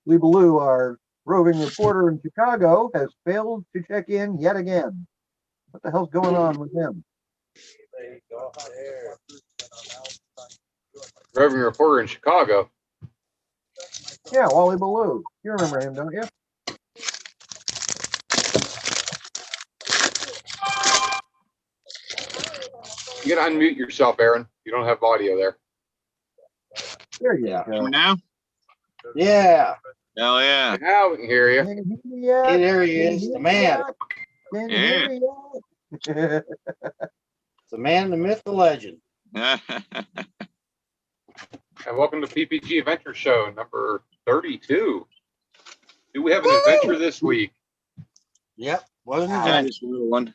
Lee Ballou, our roving reporter in Chicago, has failed to check in yet again. What the hell's going on with him? Roving reporter in Chicago. Yeah, Wally Ballou. You remember him, don't you? You gotta unmute yourself, Aaron. You don't have audio there. There you go. Now? Yeah. Hell yeah. Now we can hear you. Can you hear me yet? Hey, there he is, the man. Can you hear me yet? The man, the myth, the legend. And welcome to PPG Adventure Show number 32. Do we have an adventure this week? Yep. Wasn't Yeah, it? just a little one.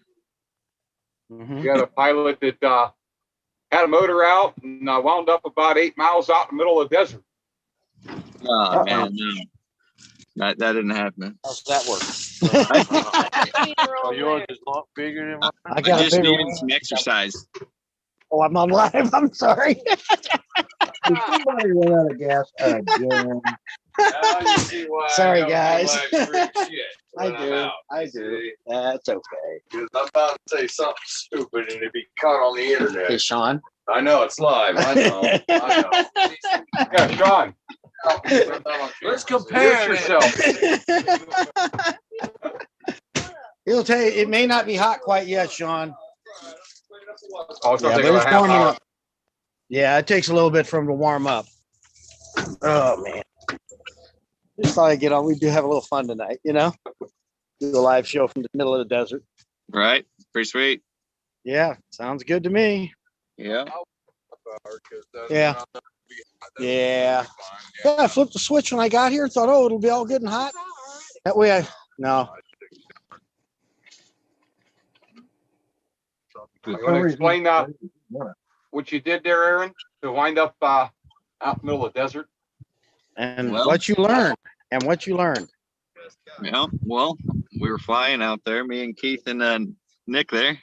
Mm-hmm. We got a pilot that had a motor out and wound up about 8 miles out in the middle of the desert. Oh, man, no. That didn't happen. How's that work? Oh, yours is a lot bigger than mine. I got I a just bigger needed one. some exercise. Oh, I'm on live. I'm sorry. Did somebody run out of gas again? Sorry, guys. I I do. That's okay. Because I'm about to say something stupid and it'd be caught on the Hey, internet. Sean. I know it's live. I know. Yeah, Sean, Let's compare introduce yourself. He'll tell you it may not be hot quite yet, Sean. Oh, it's gonna Yeah, take but about it's a half warming hour. up. Yeah, it takes a little bit for him to warm up. Oh man. Just thought I'd get on. We do have a little fun tonight, you know? Do a live show from the middle of the desert. Right? Pretty sweet. Yeah, sounds good to me. Yeah. Yeah. Yeah. Yeah, I flipped the switch when I got here. Thought, oh, it'll be all good and hot. That way no. You want to explain what you did there, Aaron, to wind up out in the middle of the desert? And Well- what you learned. And what you learned. Yeah. Well, we were flying out there, me and Keith and Nick there.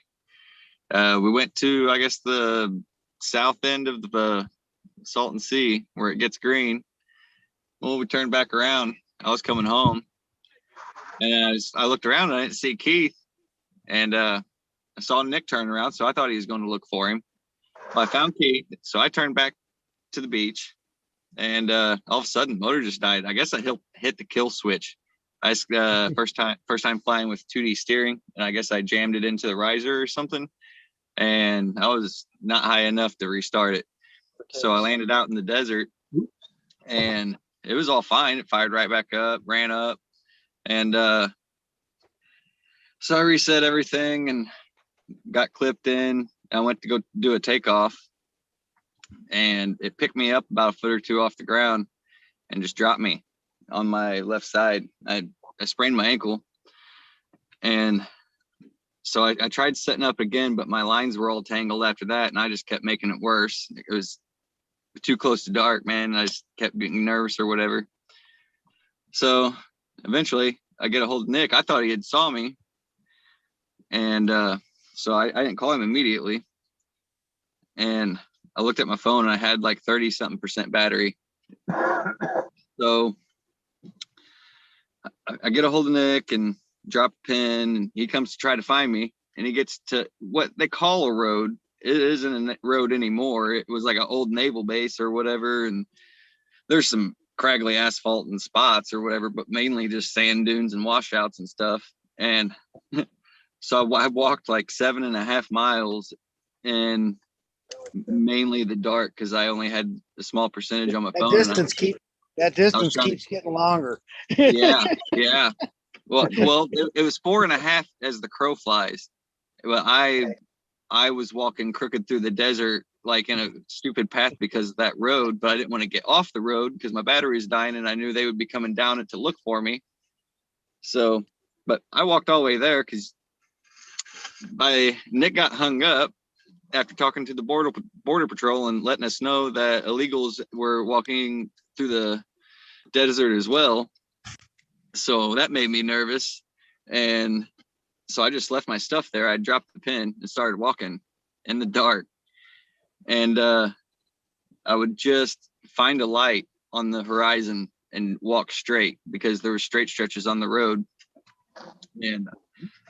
We went to, I guess, the south end of the Salton Sea where it gets green. Well, we turned back around. I was coming home and I looked around and I didn't see Keith. And I saw Nick turn around, so I thought he was going to look for him. Well, I found Keith, so I turned back to the beach, and all of a sudden, motor just died. I guess I hit the kill switch. I first time flying with 2D steering, and I guess I jammed it into the riser or something, and I was not high enough to restart it. So I landed out in the desert, and it was all fine. It fired right back up, ran up, and so I reset everything and got clipped in. I went to go do a takeoff, and it picked me up about a foot or two off the ground and just dropped me on my left side. I sprained my ankle, and so I tried setting up again, but my lines were all tangled after that, and I just kept making it worse. It was too close to dark, man. I just kept getting nervous or whatever. So eventually I get a hold of Nick. I thought he had saw me, and so I didn't call him immediately. And I looked at my phone and I had like 30-something% battery. So I get a hold of Nick and drop a pin, and he comes to try to find me, and he gets to what they call a road. It isn't a road anymore. It was like an old naval base or whatever. And there's some craggly asphalt and spots or whatever, but mainly just sand dunes and washouts and stuff. And so I walked like 7.5 miles in mainly the dark because I only had a small percentage on my phone. That distance keeps getting longer. Yeah. Well, it was 4.5 as the crow flies. Well, I was walking crooked through the desert, like in a stupid path because of that road, but I didn't want to get off the road because my battery was dying and I knew they would be coming down it to look for me. So, but I walked all the way there because Nick got hung up after talking to the border patrol and letting us know that illegals were walking through the desert as well. So that made me nervous. And so I just left my stuff there. I dropped the pin and started walking in the dark. And I would just find a light on the horizon and walk straight because there were straight stretches on the road. And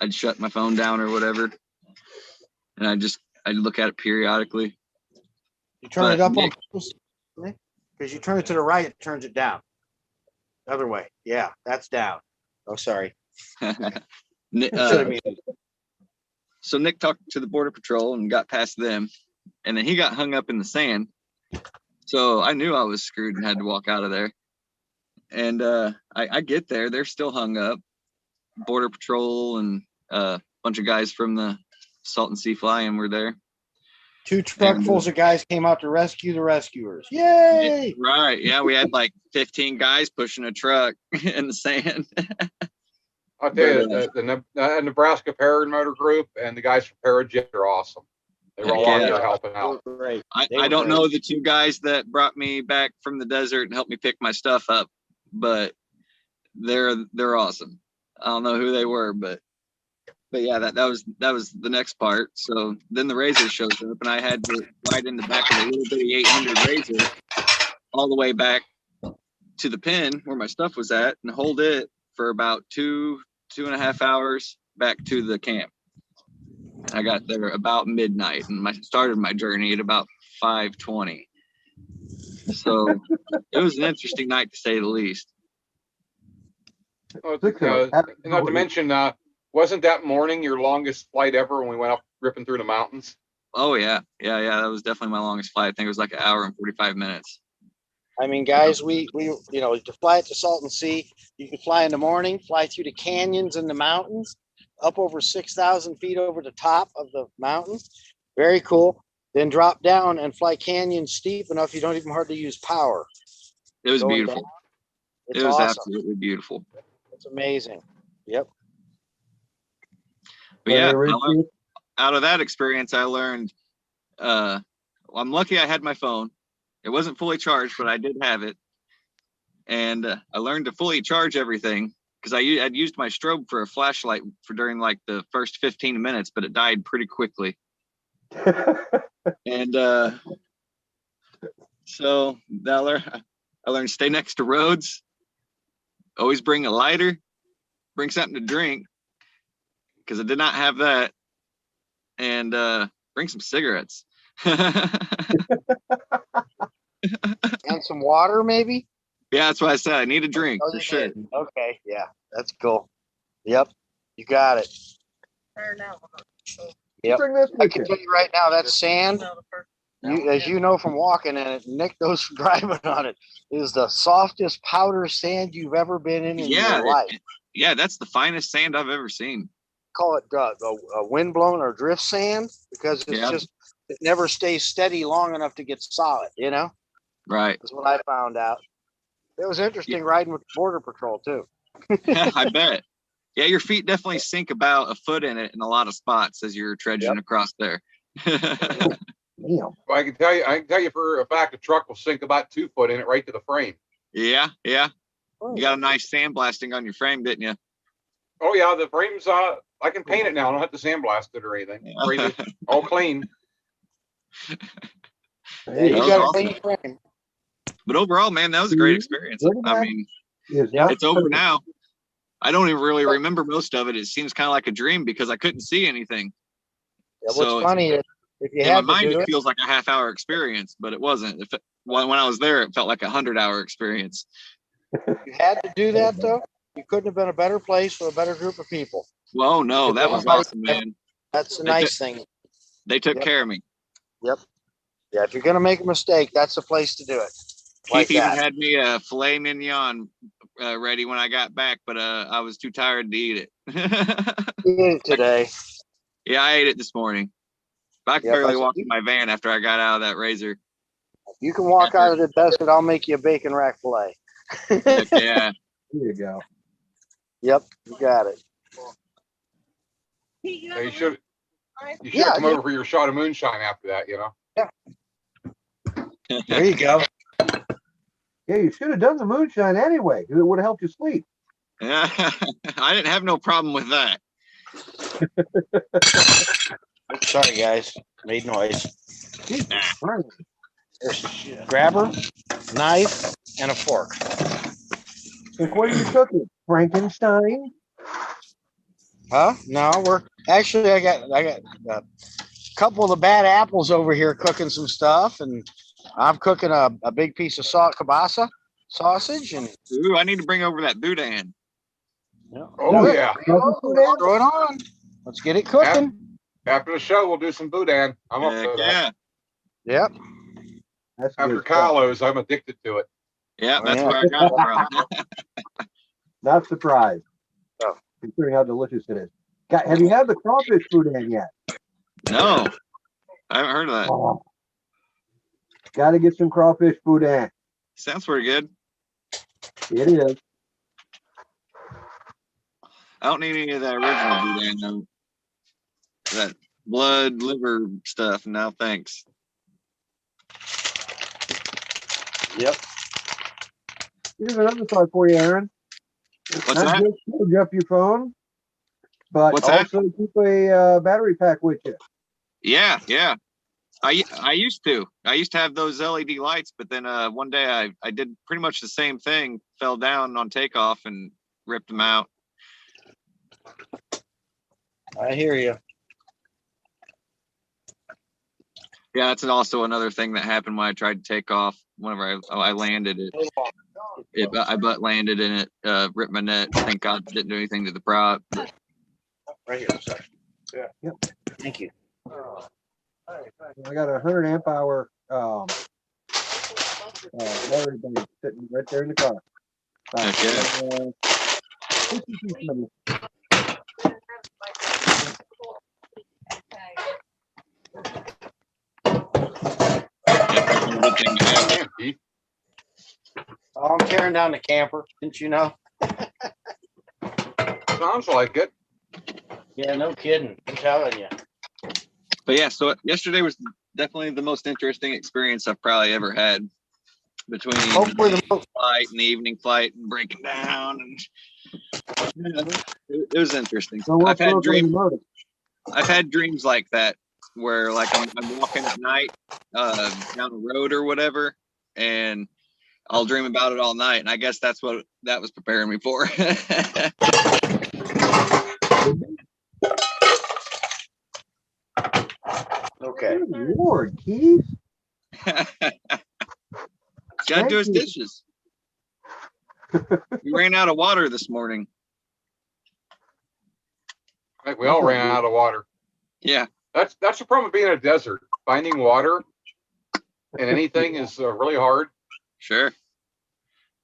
I'd shut my phone down or whatever. And I'd look at it periodically. You turn But it up on Nick- purpose, because you turn it to the right, it turns it down. The other way. Yeah, that's down. Oh, sorry. Ni- Should uh, have been. so Nick talked to the border patrol and got past them, and then he got hung up in the sand. So I knew I was screwed and had to walk out of there. And I get there, they're still hung up. Border patrol and a bunch of guys from the Salton Sea Flying were there. 2 truckfuls of guys came out to rescue the rescuers. Yay! Right. Yeah, we had like 15 guys pushing a truck in the sand. I'll tell you, But, the Nebraska Paramotor Group and the guys from Parajet are awesome. They were all out Yeah. there helping out. Great. I They were don't great. know the 2 guys that brought me back from the desert and helped me pick my stuff up, but they're awesome. I don't know who they were, but yeah, that was the next part. So then the Razor shows up, and I had to ride in the back of a little bitty 800 Razor all the way back to the pin where my stuff was at and hold it for about 2.5 hours back to the camp. I got there about midnight and started my journey at about 5:20. So it was an interesting night to say the least. Oh, Six hours. not to mention, wasn't that morning your longest flight ever when we went up ripping through the mountains? Oh yeah. That was definitely my longest flight. I think it was like 1 hour and 45 minutes. I mean, guys, we to fly at the Salton Sea, you can fly in the morning, fly through the canyons and the mountains, up over 6,000 feet over the top of the mountain. Very cool. Then drop down and fly canyons steep enough you don't even hardly use power. It was Going beautiful. down. It's It was awesome. absolutely beautiful. It's amazing. Yep. But yeah, Very cool. out of that experience, I learned. I'm lucky I had my phone. It wasn't fully charged, but I did have it, and I learned to fully charge everything because I'd used my strobe for a flashlight for during like the first 15 minutes, but it died pretty quickly. And so I learned stay next to roads. Always bring a lighter, bring something to drink because I did not have that, and bring some cigarettes. And some water, maybe? Yeah, that's what I said. I need a drink Oh, for you sure. did. Okay. Yeah. That's cool. Yep. You got it. Yep. Bring this I with can you. tell you right now, that sand, as you know from walking in it, Nick knows from driving on it, is the softest powder sand you've ever been in Yeah, your life. Yeah, that's the finest sand I've ever seen. Call it a windblown or drift sand because it's Yeah. just, it never stays steady long enough to get solid, Right. That's what I found out. It was interesting riding with Border Patrol too. I bet. Yeah, your feet definitely sink about a foot in it in a lot of spots as you're trudging across there. Damn. Well, I can tell you for a fact, a truck will sink about 2 foot in it right to the frame. Yeah. Oh, You got a nice sandblasting on your frame, didn't you? Oh yeah, the frame's I can paint it now. I don't have to sandblast it or anything. Frame is all clean. yeah, you That was got a awesome. clean frame. But overall, man, that was a great experience. I mean, it's over now. I don't even really remember most of it. It seems kind of like a dream because I couldn't see anything. Yeah, what's So funny is if you in my had to mind, do it it, feels like a half-hour experience, but it wasn't. When I was there, it felt like 100-hour experience. you had to do that though, you couldn't have been a better place for a better group of people. Whoa, no, that was awesome, man. That's the nice thing. They took Yep. care of me. Yep. Yeah, if you're gonna make a mistake, that's the place to do it. Like Keith even that. had me a filet mignon ready when I got back, but I was too tired to eat it. You did it today. Yeah, I ate it this morning. I could Yep, barely I- walk in my van after I got out of that Razor. You can walk out of the desert, I'll make you a bacon rack fillet. Heck yeah. There you go. Yep, you got it. Yeah, you should Yeah, come over for your shot of moonshine after that. There you go. Yeah, you should have done the moonshine anyway. It would have helped you sleep. Yeah. I didn't have no problem with that. Sorry guys, made noise. Right. There's a grabber, knife, and a fork. Like, what are you cooking? Frankenstein? Huh? No, I got a couple of the bad apples over here cooking some stuff, and I'm cooking a big piece of kielbasa sausage, and Ooh, I need to bring over that boudin. Oh, yeah. Throw it on. Let's get it cooking. After the show, we'll do some boudin. I'm up Heck for that. yeah. Yep. That's After good stuff. Carlos, I'm addicted to it. Yeah, Oh, that's yeah. where I got it from. Not surprised. Oh. Considering how delicious it is. Have you had the crawfish boudin yet? No, I haven't heard of that. Oh. Got to get some crawfish boudin. Sounds pretty good. It is. I don't need any of that original boudin though. That blood, liver stuff. No, thanks. Yep. Here's another thought for you, Aaron. What's Not that? just charge up your phone, but What's that? also keep a battery pack with you. Yeah, yeah. I used to have those LED lights, but then one day I did pretty much the same thing, fell down on takeoff and ripped them out. I hear you. Yeah, that's also another thing that happened when I tried to take off. Whenever I landed I butt landed in it, ripped my net. Thank God didn't do anything to the prop. Right here. Sorry. Yeah. Yep. Thank you. I got a 100 amp hour battery bank sitting right there in the car. Okay. 52 Good thing to have. Damn, Keith. Oh, I'm tearing down the camper. Didn't you know? Sounds like it. Yeah, no kidding. I'm telling you. But yeah, so yesterday was definitely the most interesting experience I've probably ever had, between Hopefully the most. flight and the evening flight and breaking down, and it was interesting. So what's I've had broken in the dreams. motor? I've had dreams like that where like I'm walking at night down the road or whatever, and I'll dream about it all night. And I guess that's what that was preparing me for. Okay. Good Lord, Keith. Gotta do his Thank you. dishes. We ran out of water this morning. I think we all ran out of water. Yeah. That's the problem of being in a desert. Finding water and anything is really hard. Sure.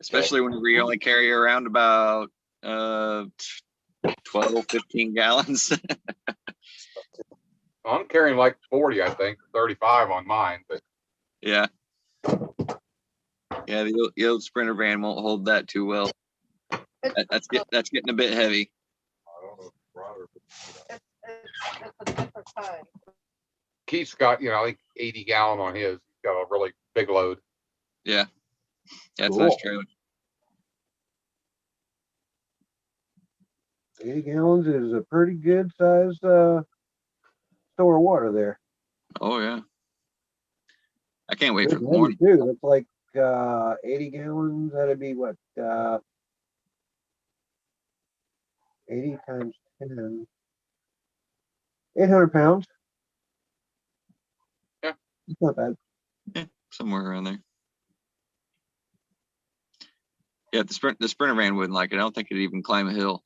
Especially when we only carry around about 12, 15 gallons. I'm carrying like 40, I think, 35 on mine, but Yeah. Yeah, the old Sprinter van won't hold that too well. That's getting a bit heavy. Keith's got, I think 80 gallon on his. He's got a really big load. Yeah. That's Cool. nice trailer. 80 gallons is a pretty good sized store of water there. Oh yeah. I can't wait for Good the heavy, morning. too. That's like 80 gallons. That'd be what? 80 times 10. 800 pounds. Yeah. It's not bad. Yeah, somewhere around there. Yeah, the Sprinter van wouldn't like it. I don't think it'd even climb a hill.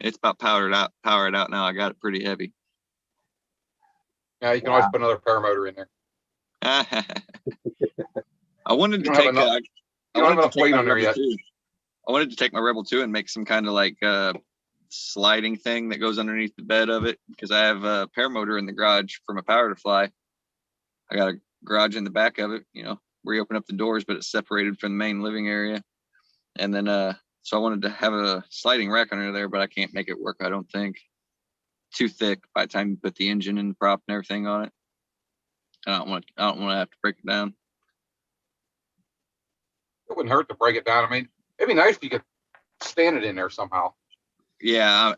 It's about powered out now. I got it pretty heavy. Yeah, you can always put another paramotor in there. I wanted You to don't have take enough- You don't have enough weight on there yet. I wanted to take my Rebel 2 and make some kind of like sliding thing that goes underneath the bed of it, because I have a paramotor in the garage for my power to fly. I got a garage in the back of it, where you open up the doors, but it's separated from the main living area. And then so I wanted to have a sliding rack under there, but I can't make it work, I don't think. Too thick by the time you put the engine and the prop and everything on it. I don't want to have to break it down. It wouldn't hurt to break it down. I mean, it'd be nice if you could stand it in there somehow. Yeah,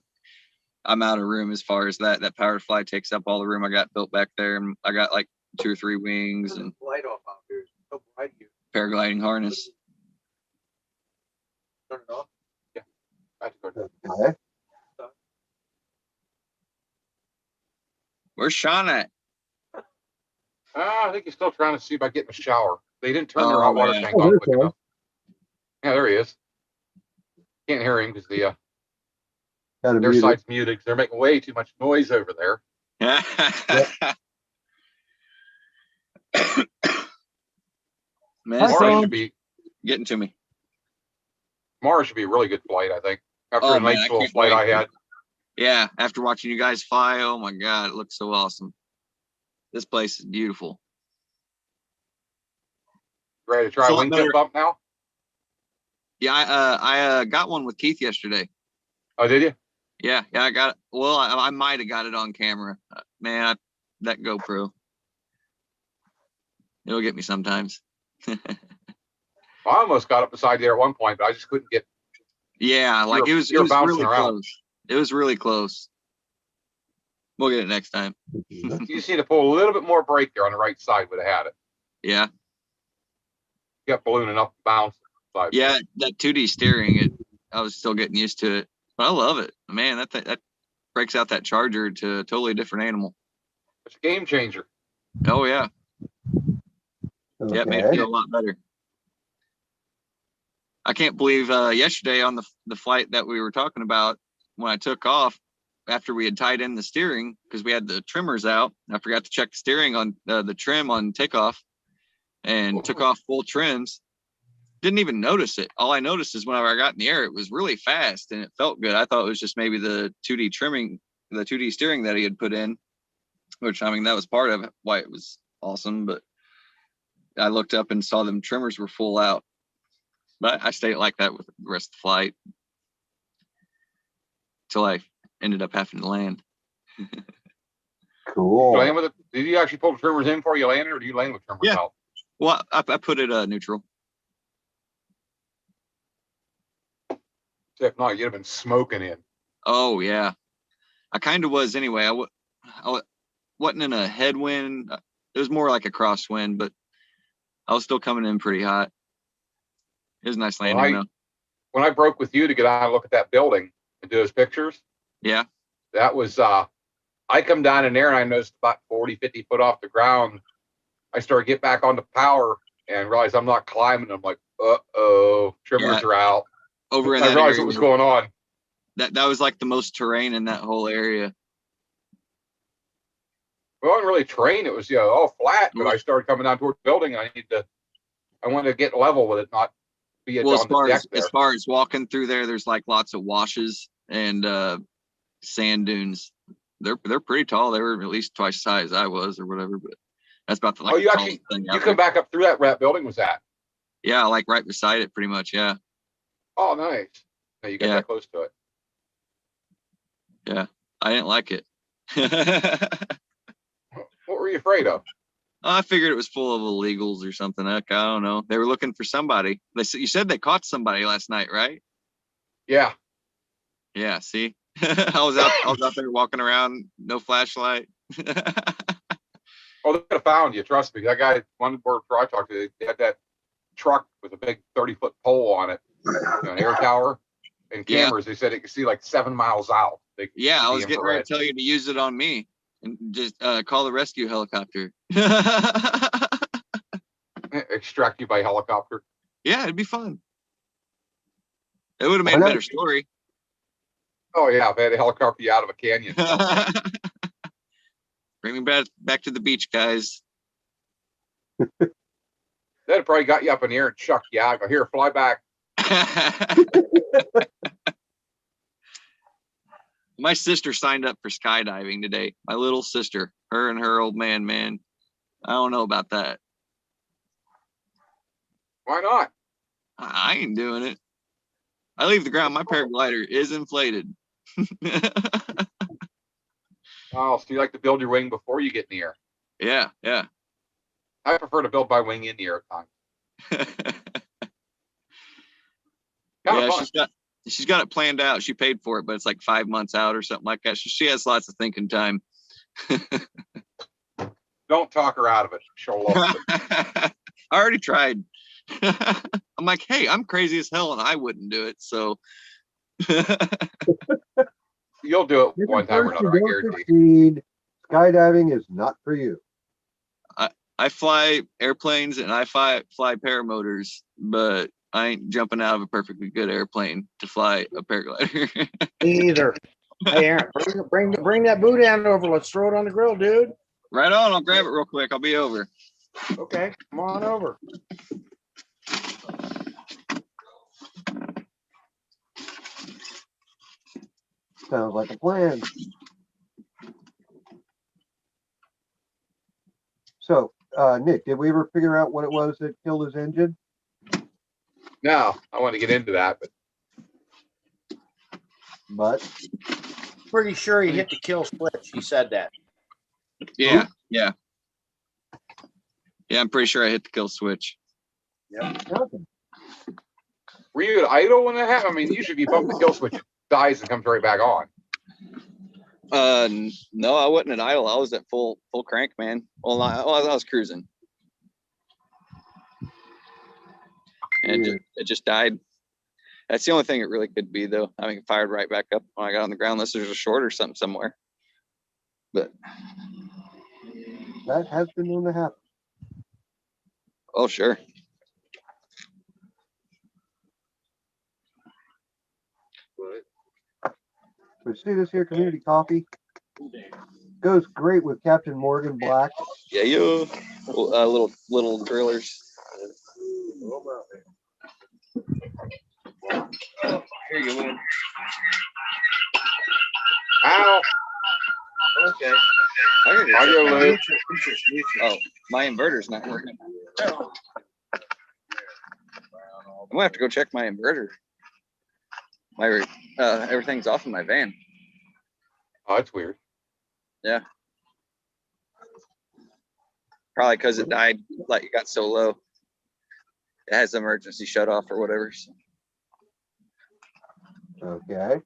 I'm out of room as far as that. That power fly takes up all the room I got built back there, and I got like 2 or 3 wings and Light off out here. So bright here. paragliding harness. Turn it off. That's good. Okay. Where's Sean at? I think he's still trying to see about getting a shower. They didn't turn their Oh, hot water man. tank Oh, on there's quick Sean. enough. Yeah, there he is. Can't hear him because Got their him muted. side's muted. 'Cause they're making way too much noise over there. Man, Hi, this Tomorrow Sean. should be getting to me. a really good flight, I think. After Oh, the man, nice I little can't flight wait. I had. Yeah, after watching you guys fly, oh my God, it looks so awesome. This place is beautiful. Ready to try It's a a lot wingtip better. bump now? Yeah, I got one with Keith yesterday. Oh, did you? Yeah, I got it. Well, I might have got it on camera. Man, that GoPro, it'll get me sometimes. I almost got up beside you there at one point, but I just couldn't get. Yeah, like it was bouncing really around. close. It was really close. We'll get it next time. You just need to pull a little bit more brake there on the right side. Would have had it. Yeah. You got ballooning up, bounce. Yeah, that 2D steering, I was still getting used to it, but I love it. Man, that breaks out that Charger to a totally different animal. It's a game changer. Oh yeah, yeah, it made it Okay. feel a lot better. I can't believe yesterday on the flight that we were talking about, when I took off after we had tied in the steering because we had the trimmers out. I forgot to check the steering on the trim on takeoff, and took off full trims. Didn't even notice it. All I noticed is whenever I got in the air, it was really fast and it felt good. I thought it was just maybe the 2D trimming, the 2D steering that he had put in, which I mean, that was part of why it was awesome. But I looked up and saw them trimmers were full out. But I stayed like that with the rest of the flight till I ended up having to land. Cool. You land with it? Did you actually pull the trimmers in before you landed, or do you land with trimmers Yeah. out? Well, I put it neutral. If not, you'd have been smoking in. Oh yeah, I kind of was anyway. I wasn't in a headwind. It was more like a crosswind, but I was still coming in pretty hot. It was a nice landing though. When I broke with you to get out and look at that building and do those pictures, Yeah. that was I come down in there and I noticed about 40, 50 foot off the ground. I started to get back on the power and realized I'm not climbing. I'm like, uh-oh, trimmers are out. Over in I that realized area, what was going on. that was like the most terrain in that whole area. It wasn't really terrain. It was, all flat, but I started coming down toward the building. I wanted to get level with it, not be Well, on the deck there. as far as walking through there's like lots of washes and sand dunes. They're pretty tall. They were at least twice the size I was or whatever, but that's about the You tallest thing you out come there. back up through that building was that? Yeah, like right beside it pretty much, yeah. Oh, nice. No, you got Yeah. that close to it. Yeah. I didn't like it. What were you afraid of? I figured it was full of illegals or something. Heck, I don't know. They were looking for somebody. You said they caught somebody last night, right? Yeah. Yeah, see? I was out there walking around, no flashlight. Oh, they could have found you. Trust me. That guy, one word I talked to, they had that truck with a big 30-foot pole on it, an air tower, and Yeah. cameras. They said it could see like 7 miles out. Yeah, I was getting ready to tell you to use it on me and just call the rescue helicopter. Extract you by helicopter. Yeah, it'd be fun. It would have made a better story. Oh yeah, if I had a helicopter you out of a canyon. Bring me back to the beach, guys. That'd probably got you up in the air and chucked you out. Go, here, fly back. My sister signed up for skydiving today. My little sister, her and her old man, I don't know about that. Why not? I ain't doing it. I leave the ground. My paraglider is inflated. Oh, so you like to build your wing before you get in the air? Yeah. I prefer to build my wing in the air at times. Yeah, she's got it planned out. She paid for it, but it's like 5 months out or something like that. She has lots of thinking time. Don't talk her out of it. She'll love it. I already tried. I'm like, hey, I'm crazy as hell and I wouldn't do it. So You'll do it If one at time or first you another, I don't guarantee. succeed, skydiving is not for you. I fly airplanes and I fly paramotors, but I ain't jumping out of a perfectly good airplane to fly a paraglider. Me either. Hey, Aaron, bring that boudin over. Let's throw it on the grill, dude. Right on, I'll grab it real quick. I'll be over. Okay, come on over. Sounds like a plan. So, Nick, did we ever figure out what it was that killed his engine? No, I want to get into that, But Pretty sure he hit the kill switch. He said that. Yeah. Yeah, I'm pretty sure I hit the kill switch. nothing. were you at idle when that happened? I mean, usually if you bump the kill switch, it dies and comes right back on. No, I wasn't at idle. I was at full crank, man. Well, I was cruising. And it just died. That's the only thing it really could be, though. I mean, it fired right back up when I got on the ground, unless there's a short or something somewhere. But That has been known to happen. oh, sure. We see this here community coffee. Goes great with Captain Morgan Black. Yeah, you little drillers. Here you go. Ow! Okay. Audio loop. Oh, my inverter's not working. I'm gonna have to go check my inverter. My everything's off in my van. Oh, that's weird. Yeah. Probably because it died, like it got so low. It has emergency shut off or whatever. So. Okay.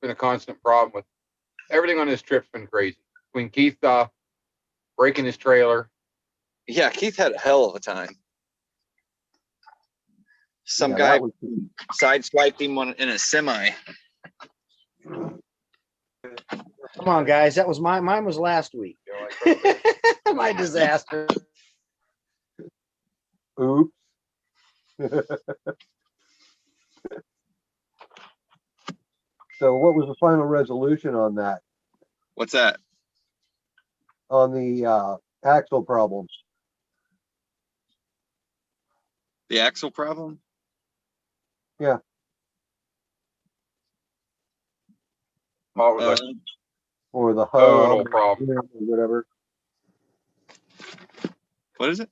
Been a constant problem with everything on this trip's been crazy. Between Keith breaking his trailer. Yeah, Keith had a hell of a time. Some Yeah, guy that was- sideswiped him in a semi. Come on, guys. That was mine was last week. My disaster. Oops. So what was the final resolution on that? What's that? On the axle problem? The axle problem? Oh, it was a Or the total hub? problem. Or whatever. What is it?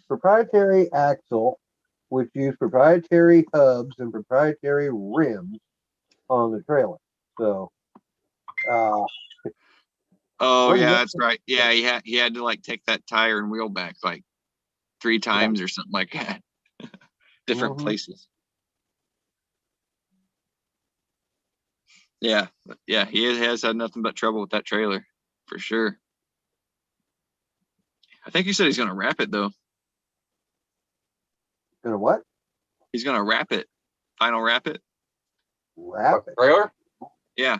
Proprietary axle, which use proprietary hubs and proprietary rims on the trailer. So, Oh What is yeah, that? that's right. Yeah, he had to like take that tire and wheel back like 3 times or something like that. Different Mhm. places. Yeah, he has had nothing but trouble with that trailer for sure. I think he said he's gonna wrap it though. Gonna what? He's gonna wrap it. Final wrap it. Wrap it. Trailer? Yeah.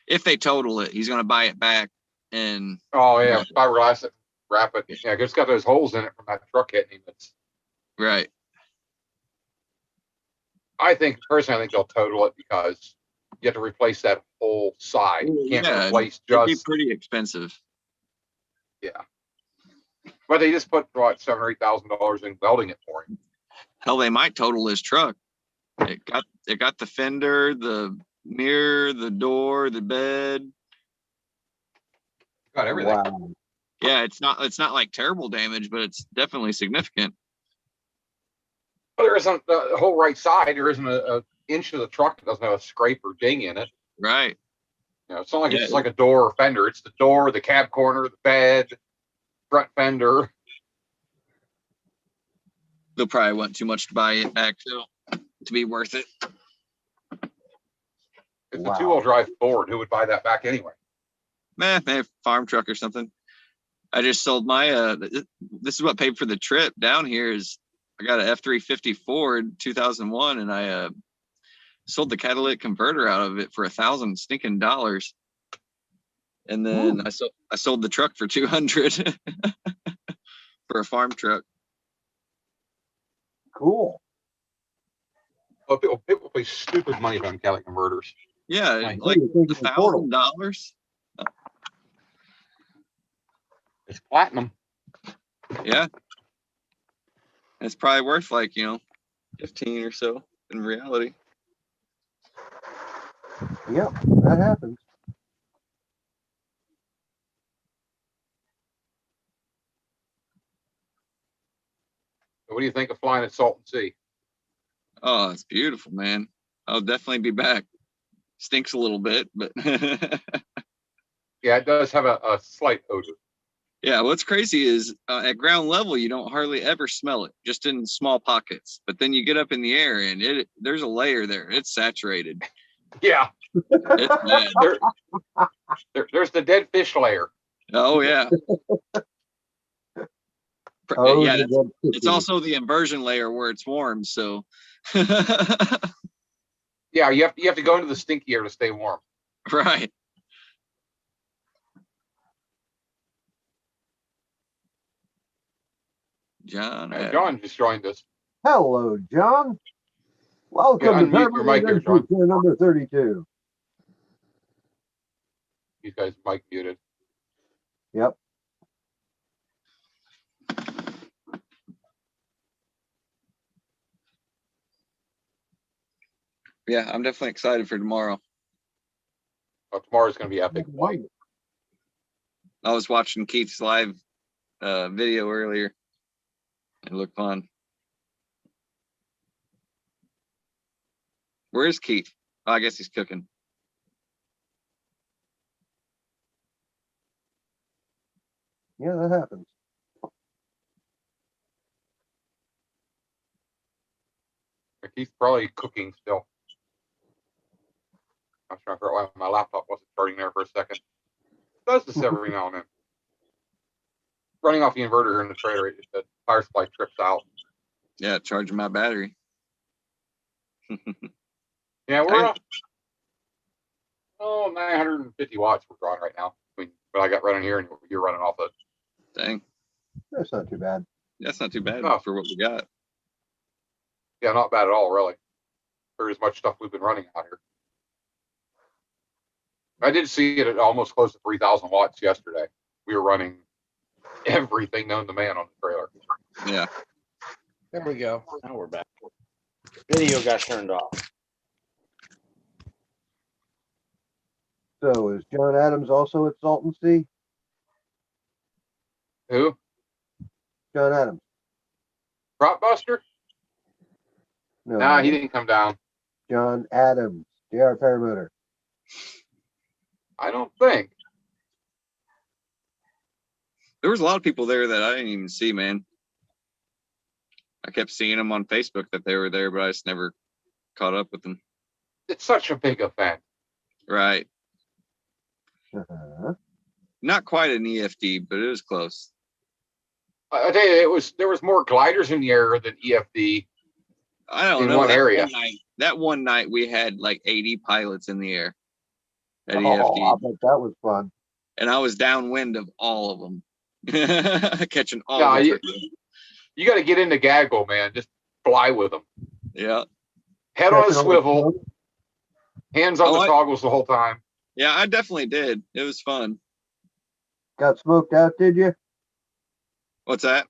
If they total it, he's gonna buy it back and Oh yeah, fiberglass it, wrap it. Yeah, it's got those holes in it from that truck hitting him. right. I think they'll total it because you have to replace that whole side. You can't Yeah, replace it'd be just. pretty expensive. Yeah. But they just put what $7,000 or $8,000 in welding it for him. Hell, they might total his truck. It got the fender, the mirror, the door, the bed. Got everything. Wow. Yeah, it's not like terrible damage, but it's definitely significant. But there isn't the whole right side. There isn't a inch of the truck that doesn't have a scrape or ding in it. Right. You know, it's not like it's Yeah. just like a door or fender. It's the door, the cab corner, the bed, front fender. They'll probably want too much to buy it back too to be worth it. It's Wow. a 2-wheel drive Ford. Who would buy that back anyway? farm truck or something. I just sold my this is what paid for the trip down here. Is I got an F-350 Ford 2001, and I sold the catalytic converter out of it for $1,000 stinking dollars, and then I sold the truck for 200 for a farm truck. Cool. Oh, people pay stupid money on catalytic converters. Yeah, Nice. like What do you think of the portal? $1,000. It's platinum. Yeah, it's probably worth like 15 or so in reality. Yep, that happens. So what do you think of flying at Salton Sea? Oh, it's beautiful, man. I'll definitely be back. Stinks a little bit, but Yeah, it does have a slight odor. yeah, what's crazy is at ground level, you don't hardly ever smell it, just in small pockets. But then you get up in the air and there's a layer there. It's saturated. Yeah, It's bad. there's the dead fish layer. Oh, yeah. Oh, Yeah, the dead it's fishes. also the inversion layer where it's warm. So, Yeah, you have to go into the stinky air to stay warm. right. John. John just joined us. Hello, John. Welcome Yeah, to unmute your Terminal mic there, John. Adventure number 32. You guys mic muted. Yep. Yeah, I'm definitely excited for tomorrow. Well, tomorrow's going to be epic flight. I was watching Keith's live video earlier. It looked fun. Where's Keith? Oh, I guess he's cooking. Yeah, that happens. He's probably cooking still. I was trying to figure out why my laptop wasn't starting there for a second. It does this every now and then. Running off the inverter here in the trailer, the power supply trips out. Yeah, charging my battery. Yeah, we're 950 watts we're drawing right now. I mean, what I got running here and you're running off of. Dang. That's not too bad. That's not too bad No. for what we got. Yeah, not bad at all, really. For as much stuff we've been running out here. I did see it at almost close to 3,000 watts yesterday. We were running everything known to man on the trailer. Yeah. There we go. Now we're back. Video got turned off. So is John Adams also at Salton Sea? Who? John Adams. Prop Buster? No, Nah, he didn't come down. John Adams, JR Paramotor. I don't think. There was a lot of people there that I didn't even see, man. I kept seeing them on Facebook that they were there, but I just never caught up with them. It's such a big event. Right. Uh-huh. Not quite an EFD, but it was close. I tell you, there was more gliders in the air than EFD. I don't In know. one that area. That one night we had like 80 pilots in the air at Oh, EFD. I bet that was fun. And I was downwind of all of them. Catching all Nah, of them. You got to get into gaggle, man. Just fly with them. Yeah. Head on a Catching all the swivel, smoke. hands on the toggles the whole time. Yeah, I definitely did. It was fun. Got smoked out, did you? What's that?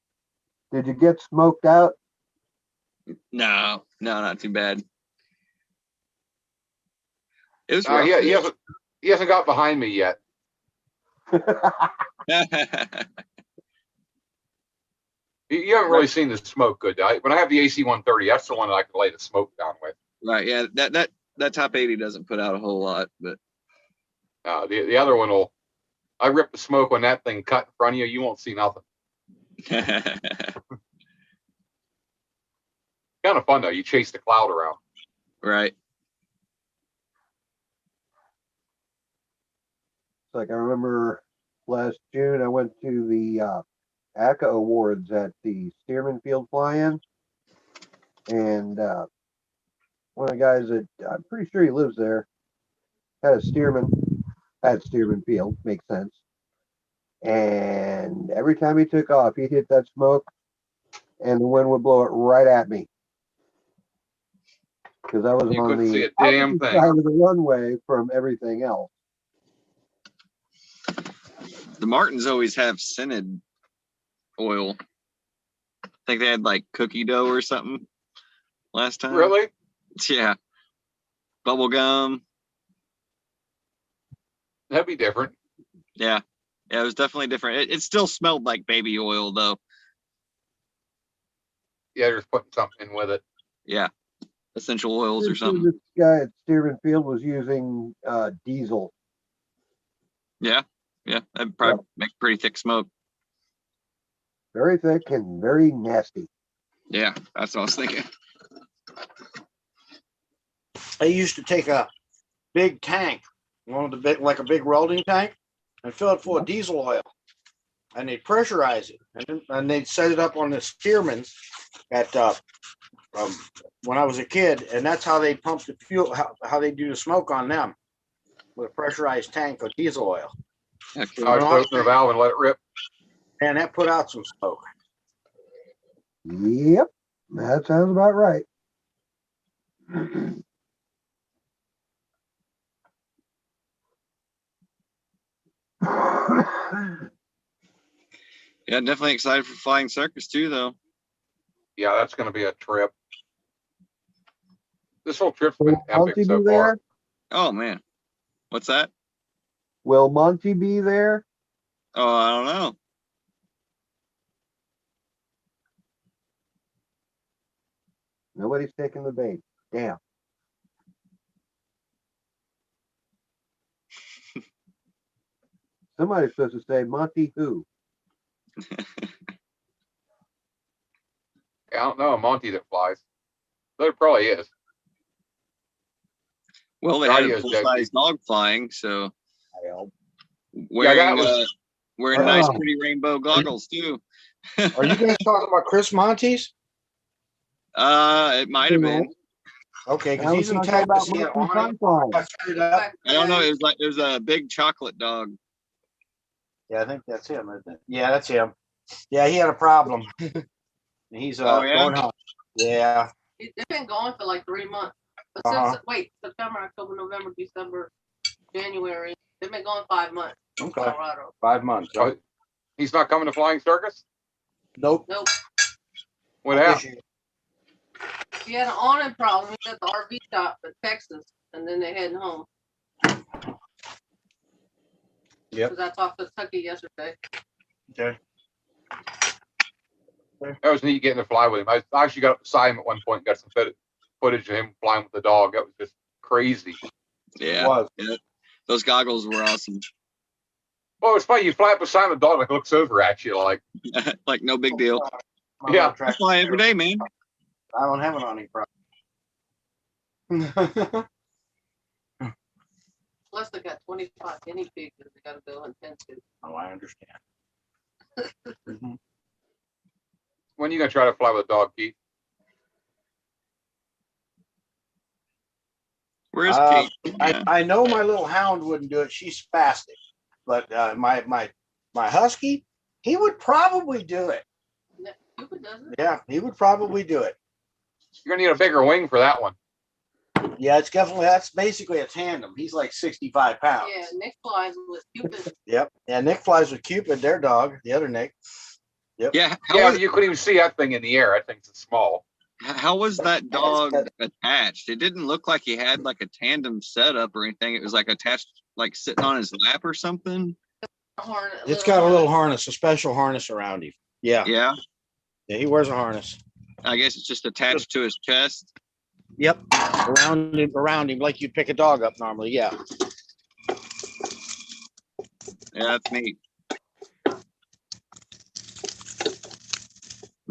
Did you get smoked out? No, not too bad. It was rough. He hasn't got behind me yet. You haven't really seen the smoke good. When I have the AC-130, that's the one that I can lay the smoke down with. Right. Yeah. That top 80 doesn't put out a whole lot, but the other one will. I rip the smoke when that thing cut in front of you. You won't see nothing. Kind of fun though. You chase the cloud around. Right. Like I remember last June, I went to the ACA Awards at the Stearman Field Fly-In, and one of the guys that I'm pretty sure he lives there had a Stearman at Stearman Field. Makes sense. And every time he took off, he'd hit that smoke, and the wind would blow it right at me. Because I was You on couldn't see the a damn opposite thing. side of the runway from everything else. The Martins always have scented oil. I think they had like cookie dough or something last time. Really? Yeah. Bubble gum. That'd be different. Yeah. Yeah, it was definitely different. It still smelled like baby oil though. Yeah, they're just putting something in with it. Yeah. Essential oils or Pretty sure something. this guy at Stearman Field was using diesel. Yeah. Yeah. That'd probably make pretty thick smoke. Very thick and very nasty. Yeah, that's what I was thinking. I used to take a big tank, one of the big, like a big welding tank, and fill it full of diesel oil, and they'd pressurize it, and they'd set it up on the Stearman at when I was a kid, and that's how they pump the fuel, how they do the smoke on them with a pressurized tank of diesel oil. Okay. I just open the valve and let it rip. And that put out some smoke. Yep, that sounds about right. Yeah, definitely excited for Flying Circus too, though. Yeah, that's going to be a trip. This whole trip's been Will Monty epic so be far. there? Oh man, what's that? Will Monty be there? Oh, I don't know. Nobody's taking the bait. Damn. Somebody's supposed to say Monty who? I don't know a Monty that flies. There probably is. Well, they Johnny had a is full-size dog flying, so Yeah, wearing that was. wearing nice, Oh. pretty rainbow goggles too. Are you guys talking about Chris Montes? It might have been. Okay, I because was he's in talking Texas. about He had Monty awning. Sunflower. I set it up. I don't know. It was a big chocolate dog. Yeah, I think that's him, isn't it? Yeah, that's him. Yeah, he had a problem. He's Oh, yeah? going home. Yeah. They've been going for like 3 months. But Uh-huh. September, October, November, December, January. They've been going 5 months. in Okay. Colorado. 5 months. Oh, he's not coming to Flying Circus? Nope. Nope. What happened? He had an awning problem. He was at the RV shop in Texas, and then they heading home. Yep. Because I talked to Tucky yesterday. Okay. That was neat getting to fly with him. I actually got up beside him at one point and got some footage of him flying with the dog. That was just crazy. Yeah. Was. Yeah. Those goggles were awesome. Well, it's funny. You fly up beside the dog and it looks over at you like, Like no big deal. Yeah. I fly every day, man. I don't have an awning problem. Plus, they got 25 guinea pigs that they got to go and tend to. Oh, I understand. Mhm. when are you going to try to fly with a dog, Keith? Where is Uh, Kate? Yeah. I know my little hound wouldn't do it. She's spastic. But my husky, he would probably do it. Cupid doesn't. Yeah, he would probably do it. You're going to need a bigger wing for that one. Yeah, that's basically a tandem. He's like 65 pounds. Yeah, Nick flies with Cupid. Yep. Yeah, Nick flies with Cupid, their dog, the other Nick. Yeah. Yeah, you couldn't even see that thing in the air. I think it's small. How was that dog attached? It didn't look like he had like a tandem setup or anything. It was like attached, like sitting on his lap or something. It's got a little harness, a special harness around him. Yeah. Yeah. Yeah, he wears a harness. I guess it's just attached to his chest. Yep. Around him, like you'd pick a dog up normally. Yeah. Yeah, that's neat.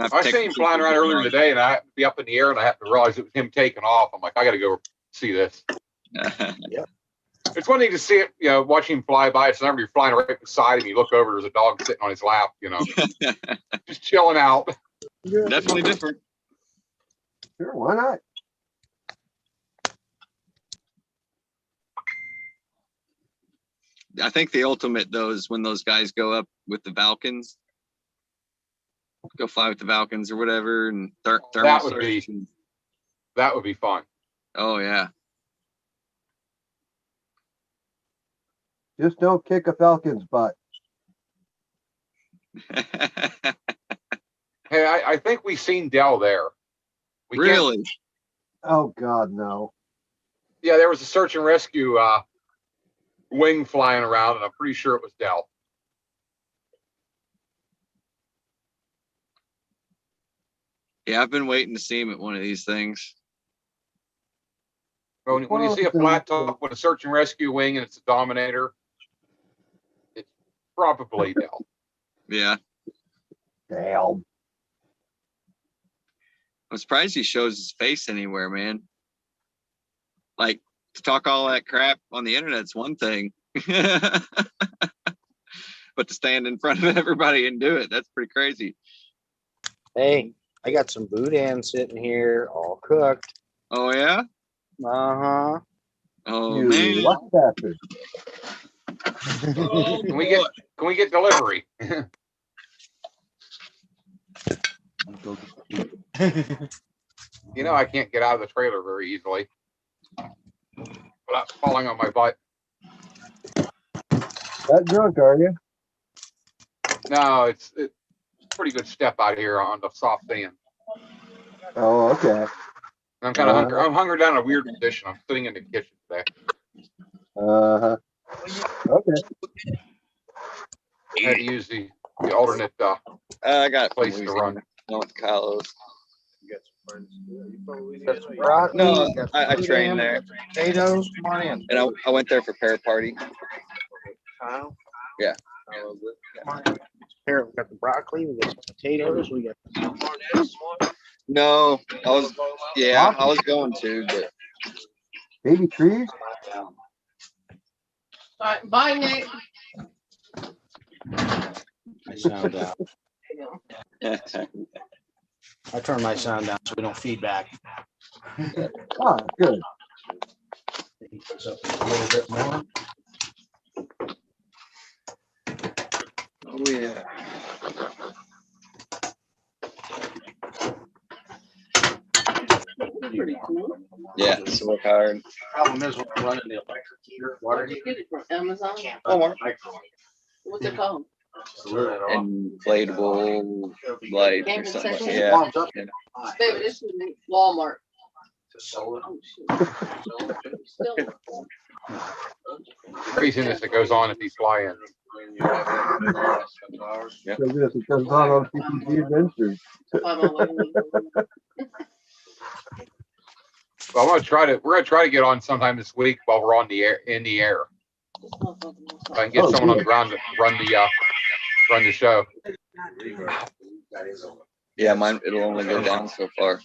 I seen him flying around earlier today, and I happened to be up in the air, and I happened to realize it was him taking off. I'm like, I got to go see this. It's one thing to see it, watching him fly by. It's another you're flying right beside him. You look over, there's a dog sitting on his lap, just chilling out. Definitely different. Sure, why not? I think the ultimate though is when those guys go up with the Falcons, go fly with the Falcons or whatever, and thermal That would search. That would be fun. Oh yeah. Just don't kick a Falcon's butt. Hey, I think we've seen Dell there. We can't- Really? Oh God, no. Yeah, there was a search and rescue wing flying around, and I'm pretty sure it was Dell. Yeah, I've been waiting to see him at one of these things. But when you see a flat top with a search and rescue wing and it's a Dominator, it's probably Dell. Yeah. Damn. I'm surprised he shows his face anywhere, man. Like, to talk all that crap on the internet's one thing. But to stand in front of everybody and do it, that's pretty crazy. Hey, I got some boudin sitting here, all cooked. Oh yeah? Uh-huh. Oh You man. lucky bastard. Oh, Can we get delivery? I can't get out of the trailer very easily without falling on my butt. That drunk, are you? No, it's pretty good step out here on the soft sand. Oh, okay. I'm kind of hungry. I'm hungered down in a weird position. I'm sitting in the kitchen today. Uh-huh. Okay. I had to use the alternate I got place to run. North Carlos. Got some broccoli, No, got I some trained boudin, there. potatoes, come on in. And I went there for pair party. Yeah. Here, we got the broccoli, we got some potatoes, we got. No, I was going to, but Baby trees? All right, bye, Nick. My sound down. Yeah. I turn my sound down so we don't feedback. Ah, good. So a little bit more. oh yeah. Pretty cool. Yeah, so work hard. Problem is, we're running the electric heater, water Where'd you get it from? Amazon? Walmart. What's it called? Inflatable light or Camping something. session? Yeah. Baby, this is Walmart. Oh, shoot. Still. Craziness that goes on at these fly-ins. Yep. So this it goes on PPG Adventures. Well, we're gonna try to get on sometime this week while we're on the air in the air. If I can get someone on the ground to run the show. Yeah, mine it'll only go down so far.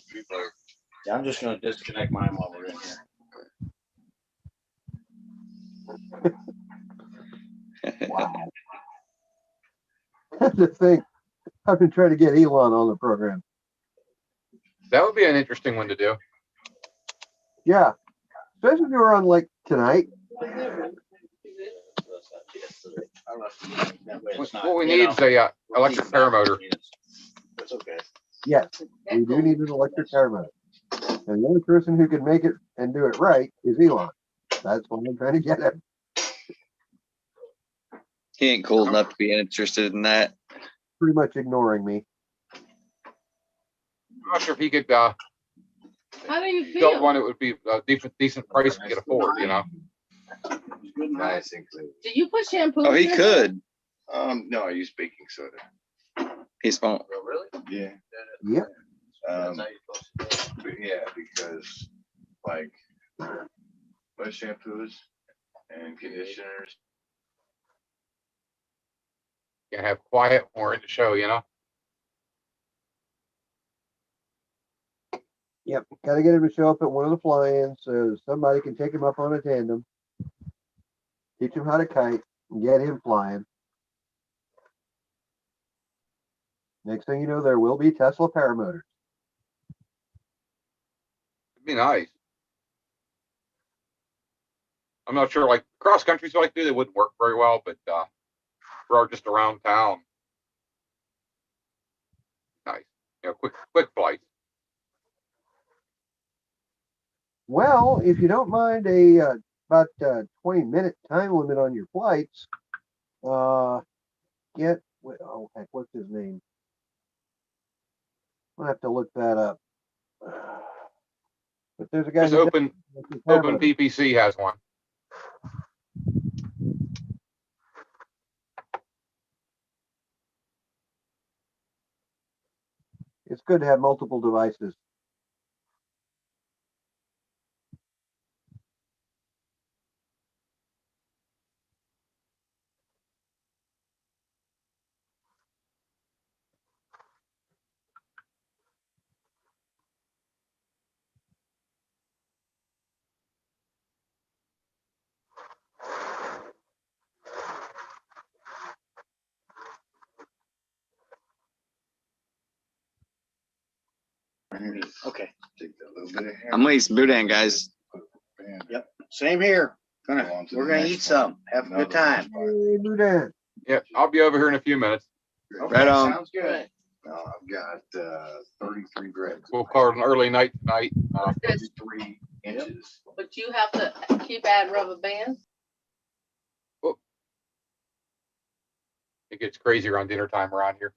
Yeah, I'm just gonna disconnect mine while we're in here. Wow. That's the thing. I've been trying to get Elon on the program. That would be an interesting one to do. Yeah. Especially if you were on like tonight. What we need is a electric paramotor. That's okay. Yes, we do need an electric car motor. And the only person who can make it and do it right is Elon. That's why I'm trying to get him. He ain't cool enough to be interested in that. Pretty much ignoring me. I'm not sure if he could How do you build feel? one. It would be a decent price to get afford. Do you put shampoo? Oh, he in it? could. No, I use baking soda. He's won't. Really? Yeah. Yep. Yeah, because like most shampoos and conditioners. You have quiet more in the show. Yep. Got to get him to show up at one of the fly-ins so somebody can take him up on a tandem. teach him how to kite, and get him flying. Next thing you know, there will be Tesla paramotors. It'd be nice. I'm not sure, like cross country, so like they wouldn't work very well, but for just around town, nice. You know, quick flight. Well, if you don't mind about 20-minute time limit on your flights, oh heck, what's his name? I'll have to look that up. But there's a guy Just who open does paramotors. PPC has one. It's good to have multiple devices. Okay. I'm gonna eat some boudin, guys. Yep. Same here. We're gonna eat some. Have a good time. Hey, Boudin. Yeah, I'll be over here in a few minutes. Okay, Right on. sounds good. I've got 33 grams. We'll call it an early night tonight. 33 inches. But you have to keep adding rubber bands. It gets crazy around dinner time around here.